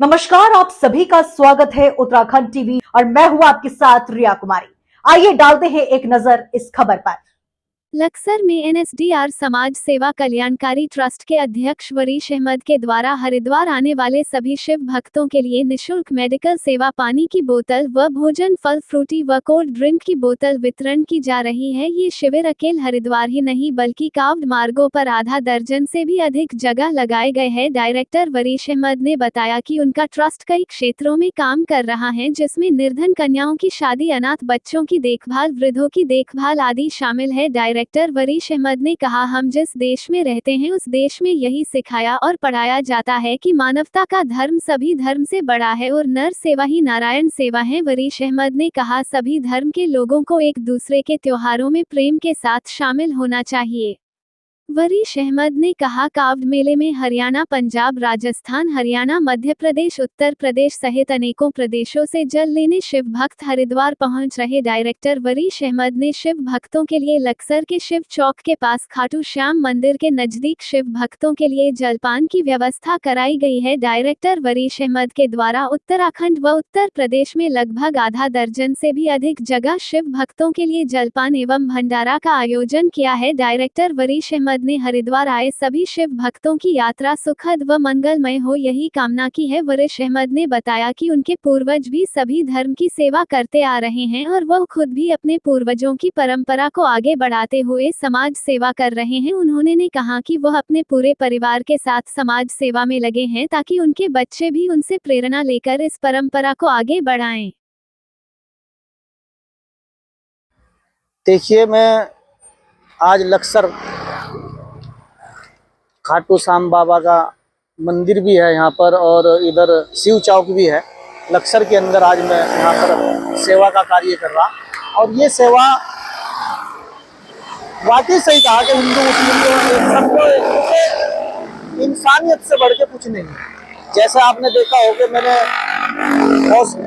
नमस्कार, आप सभी का स्वागत है उत्तराखंड टीवी और मैं हूं आपके साथ रिया कुमारी। आइए डालते हैं एक नजर इस खबर पर। लक्सर में एनएसडीआर समाज सेवा कल्याणकारी ट्रस्ट के अध्यक्ष वरीश अहमद के द्वारा हरिद्वार आने वाले सभी शिव भक्तों के लिए निशुल्क मेडिकल सेवा, पानी की बोतल व भोजन, फल फ्रूटी व कोल्ड ड्रिंक की बोतल वितरण की जा रही है। ये शिविर अकेल हरिद्वार ही नहीं बल्कि कावड़ मार्गों पर आधा दर्जन से भी अधिक जगह लगाए गए हैं। डायरेक्टर वरीश अहमद ने बताया कि उनका ट्रस्ट कई क्षेत्रों में काम कर रहा है, जिसमें निर्धन कन्याओं की शादी, अनाथ बच्चों की देखभाल, वृद्धों की देखभाल आदि शामिल है। डायरेक्टर वरीश अहमद ने कहा, हम जिस देश में रहते हैं उस देश में यही सिखाया और पढ़ाया जाता है कि मानवता का धर्म सभी धर्म से बड़ा है और नर सेवा ही नारायण सेवा है। वरीश अहमद ने कहा, सभी धर्म के लोगों को एक दूसरे के त्योहारों में प्रेम के साथ शामिल होना चाहिए। वरीश अहमद ने कहा, कावड़ मेले में हरियाणा, पंजाब, राजस्थान, हरियाणा, मध्य प्रदेश, उत्तर प्रदेश सहित अनेकों प्रदेशों से जल लेने शिव भक्त हरिद्वार पहुंच रहे। डायरेक्टर वरीश अहमद ने शिव भक्तों के लिए लक्सर के शिव चौक के पास खाटू श्याम मंदिर के नजदीक शिव भक्तों के लिए जलपान की व्यवस्था कराई गई है। डायरेक्टर वरीश अहमद के द्वारा उत्तराखंड व उत्तर प्रदेश में लगभग आधा दर्जन से भी अधिक जगह शिव भक्तों के लिए जलपान एवं भंडारा का आयोजन किया है। डायरेक्टर वरीश अहमद ने हरिद्वार आए सभी शिव भक्तों की यात्रा सुखद व मंगलमय हो, यही कामना की है। वरीश अहमद ने बताया कि उनके पूर्वज भी सभी धर्म की सेवा करते आ रहे हैं और वह खुद भी अपने पूर्वजों की परंपरा को आगे बढ़ाते हुए समाज सेवा कर रहे हैं। उन्होंने कहा कि वह अपने पूरे परिवार के साथ समाज सेवा में लगे हैं ताकि उनके बच्चे भी उनसे प्रेरणा लेकर इस परंपरा को आगे बढ़ाएं। देखिए, मैं आज लक्सर खाटू श्याम बाबा का मंदिर भी है यहाँ पर और इधर शिव चौक भी है लक्सर के अंदर। आज मैं यहाँ पर सेवा का कार्य कर रहा और ये सेवा वाकई सही कहा कि हिंदू मुस्लिम सबको इंसानियत से बढ़ के कुछ नहीं है। जैसे आपने देखा हो कि मैंने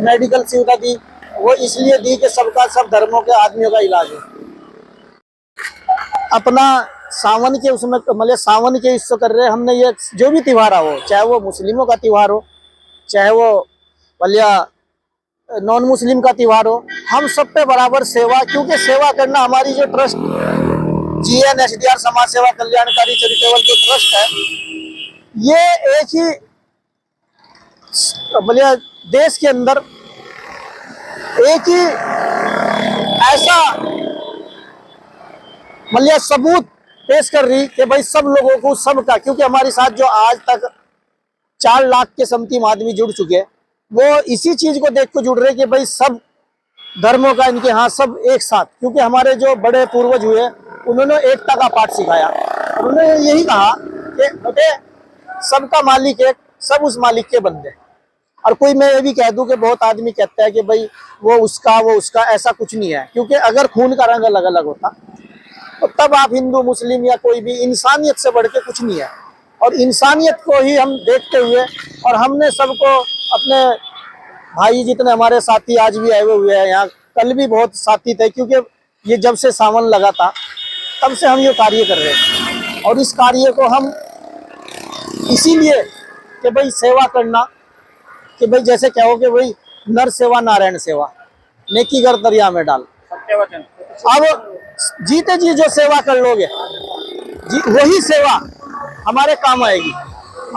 मेडिकल सुविधा दी, वो इसलिए दी कि सबका सब धर्मों के आदमियों का इलाज हो। अपना सावन के उसमें मतलब सावन के इससे कर रहे हमने, ये जो भी त्योहार हो, चाहे वो मुस्लिमों का त्योहार हो, चाहे वो भलिया नॉन मुस्लिम का त्योहार हो, हम सब पे बराबर सेवा, क्योंकि सेवा करना हमारी जो ट्रस्ट GNSDR समाज सेवा कल्याणकारी चैरिटेबल जो ट्रस्ट है, ये एक ही भलिया देश के अंदर एक ही ऐसा मतलब सबूत पेश कर रही कि भाई सब लोगों को सबका, क्योंकि हमारे साथ जो आज तक 4 लाख के समथिंग आदमी जुड़ चुके हैं, वो इसी चीज को देख को जुड़ रहे कि भाई सब धर्मों का इनके यहाँ सब एक साथ, क्योंकि हमारे जो बड़े पूर्वज हुए उन्होंने एकता का पाठ सिखाया। उन्होंने यही कहा कि बेटे सबका मालिक एक, सब उस मालिक के बंदे। और कोई मैं ये भी कह दूं कि बहुत आदमी कहता है कि भाई वो उसका, ऐसा कुछ नहीं है, क्योंकि अगर खून का रंग अलग अलग होता तो तब आप हिंदू मुस्लिम या कोई भी, इंसानियत से बढ़ के कुछ नहीं है। और इंसानियत को ही हम देखते हुए, और हमने सबको अपने भाई जितने हमारे साथी आज भी आए हुए हैं यहाँ, कल भी बहुत साथी थे, क्योंकि ये जब से सावन लगा था तब से हम ये कार्य कर रहे हैं। और इस कार्य को हम इसीलिए कि भाई सेवा करना, कि भाई जैसे कहो कि भाई नर सेवा नारायण सेवा, नेकी कर दरिया में डाल। अब जीते जी जो सेवा कर लोगे वही सेवा हमारे काम आएगी।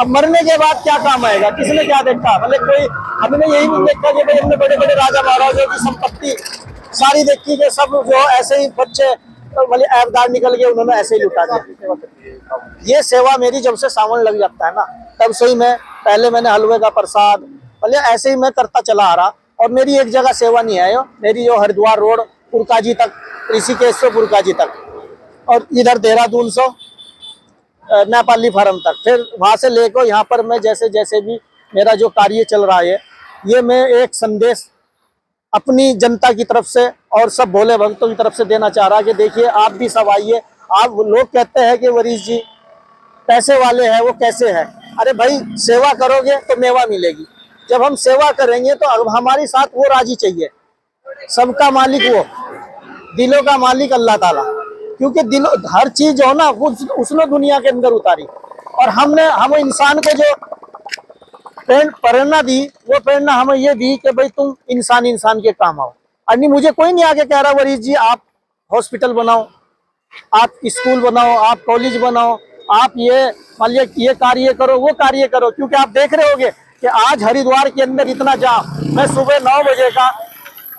अब मरने के बाद क्या काम आएगा, किसने क्या देखा, मतलब कोई हमने यही नहीं देखा कि भाई हमने बड़े बड़े राजा महाराजों की संपत्ति सारी देखी कि सब जो ऐसे ही बच्चे मतलब ऐबदार निकल गए, उन्होंने ऐसे ही लुटा दिया। ये सेवा मेरी जब से सावन लग जाता है ना, तब से ही मैं पहले मैंने हलवे का प्रसाद मतलब ऐसे ही मैं करता चला आ रहा। और मेरी एक जगह सेवा नहीं है, मेरी जो हरिद्वार रोड पुरकाजी तक, ऋषिकेश से पुरकाजी तक, और इधर देहरादून से नेपाली फार्म तक, फिर वहां से लेकर यहाँ पर मैं जैसे जैसे भी मेरा जो कार्य चल रहा है, ये मैं एक संदेश अपनी जनता की तरफ से और सब भोले भक्तों की तरफ से देना चाह रहा कि देखिए आप भी सब आइए। आप लोग कहते हैं कि वरीश जी पैसे वाले हैं, वो कैसे है? अरे भाई सेवा करोगे तो मेवा मिलेगी। जब हम सेवा करेंगे तो अब हमारे साथ वो राजी चाहिए। सबका मालिक वो, दिलों का मालिक अल्लाह ताला, क्योंकि दिल हर चीज जो है ना वो उसने दुनिया के अंदर उतारी। और हम इंसान को जो प्रेरणा दी, वो प्रेरणा हमें ये दी कि भाई तुम इंसान के काम आओ। और नहीं, मुझे कोई नहीं आके कह रहा वरीश जी आप हॉस्पिटल बनाओ, आप स्कूल बनाओ, आप कॉलेज बनाओ, आप ये मान लिया ये कार्य करो, वो कार्य करो, क्योंकि आप देख रहे होगे कि आज हरिद्वार के अंदर इतना जाम। मैं सुबह 9 बजे का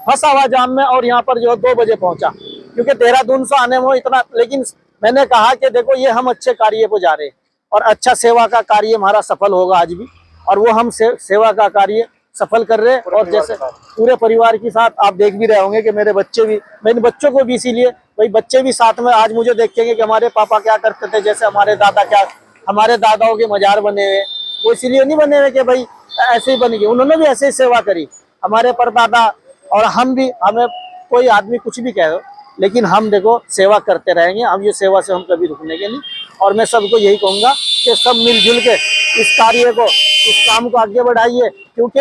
फंसा हुआ जाम में और यहाँ पर जो 2 बजे पहुंचा, क्योंकि देहरादून से आने में इतना। लेकिन मैंने कहा कि देखो ये हम अच्छे कार्य को जा रहे हैं और अच्छा सेवा का कार्य हमारा सफल होगा आज भी, और वो हम सेवा का कार्य सफल कर रहे हैं। और जैसे पूरे परिवार के साथ आप देख भी रहे होंगे कि मेरे बच्चे भी, मैंने बच्चों को भी इसीलिए भाई बच्चे भी साथ में आज मुझे देखेंगे कि हमारे पापा क्या करते थे, जैसे हमारे दादा क्या, हमारे दादाओं के मजार बने हुए, वो इसीलिए नहीं बने हुए कि भाई ऐसे ही बन गए, उन्होंने भी ऐसे ही सेवा करी, हमारे परदादा। और हम भी, हमें कोई आदमी कुछ भी कह दो, लेकिन हम देखो सेवा करते रहेंगे, हम ये सेवा से हम कभी रुकने के नहीं। और मैं सबको यही कहूंगा कि सब मिलजुल के इस कार्य को, इस काम को आगे बढ़ाइए, क्योंकि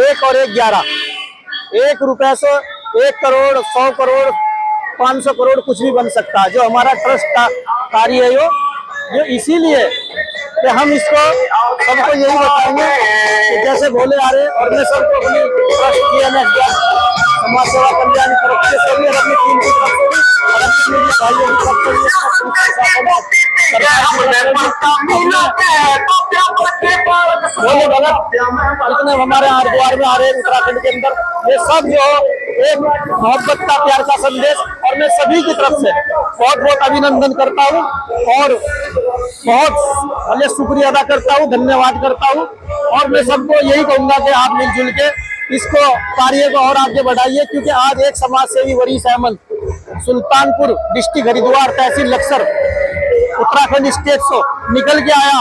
एक और 11, 1 रुपए से 1 करोड़, 100 करोड़, 500 करोड़ कुछ भी बन सकता है। जो हमारा ट्रस्ट का कार्य है जो इसीलिए कि हम इसको सबको यही बताएंगे कि जैसे बोले आ रहे, और मैं सबको अपनी ट्रस्ट की समाज सेवा कल्याण तरफ से सभी और अपनी टीम की तरफ से भी और अपने मीडिया भाइयों की तरफ से बोले भगत इतने हमारे हरिद्वार में आ रहे हैं, उत्तराखंड के अंदर, ये सब जो एक मोहब्बत का प्यार का संदेश। और मैं सभी की तरफ से बहुत बहुत अभिनंदन करता हूँ और बहुत शुक्रिया अदा करता हूँ, धन्यवाद करता हूँ। और मैं सबको यही कहूंगा कि आप मिलजुल के इसको कार्य को और आगे बढ़ाइए, क्योंकि आज एक समाज सेवी वरीश अहमद सुल्तानपुर डिस्ट्रिक्ट हरिद्वार तहसील लक्सर उत्तराखंड स्टेट से निकल के आया।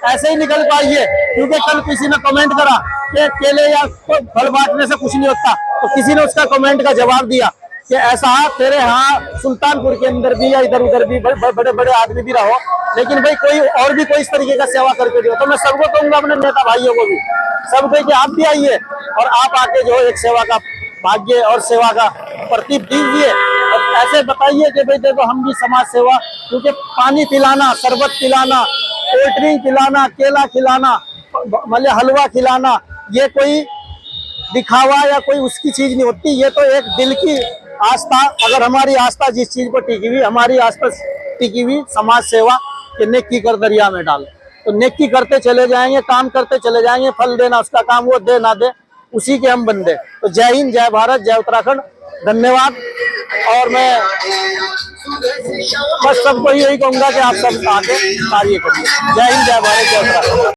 ऐसे ही निकल पाइए, क्योंकि कल किसी ने कमेंट करा कि केले या फल बांटने से कुछ नहीं होता, तो किसी ने उसका कमेंट का जवाब दिया कि ऐसा तेरे यहाँ सुल्तानपुर के अंदर भी या इधर उधर भी बड़े बड़े आदमी भी रहो, लेकिन भाई कोई और भी कोई इस तरीके का सेवा करके दो। तो मैं सबको कहूंगा, अपने नेता भाइयों को भी, सबको कि आप भी आइए और आप आके जो एक सेवा का भाग्य और सेवा का प्रतीक दीजिए और ऐसे बताइए कि भाई देखो हम भी समाज सेवा, क्योंकि पानी पिलाना, शरबत पिलाना, कोल्ड ड्रिंक पिलाना, केला खिलाना, मतलब हलवा खिलाना, ये कोई दिखावा या कोई उसकी चीज नहीं होती, ये तो एक दिल की आस्था। अगर हमारी आस्था जिस चीज पर टिकी हुई, हमारी आस्था टिकी हुई समाज सेवा कि नेकी कर दरिया में डाल, तो नेकी करते चले जाएंगे, काम करते चले जाएंगे, फल देना उसका काम, वो दे ना दे उसी के हम बंदे। तो जय हिंद, जय भारत, जय उत्तराखंड, धन्यवाद। और मैं बस सबको यही कहूंगा कि आप सब आके कार्य करिए। जय हिंद, जय भारत, जय उत्तराखंड।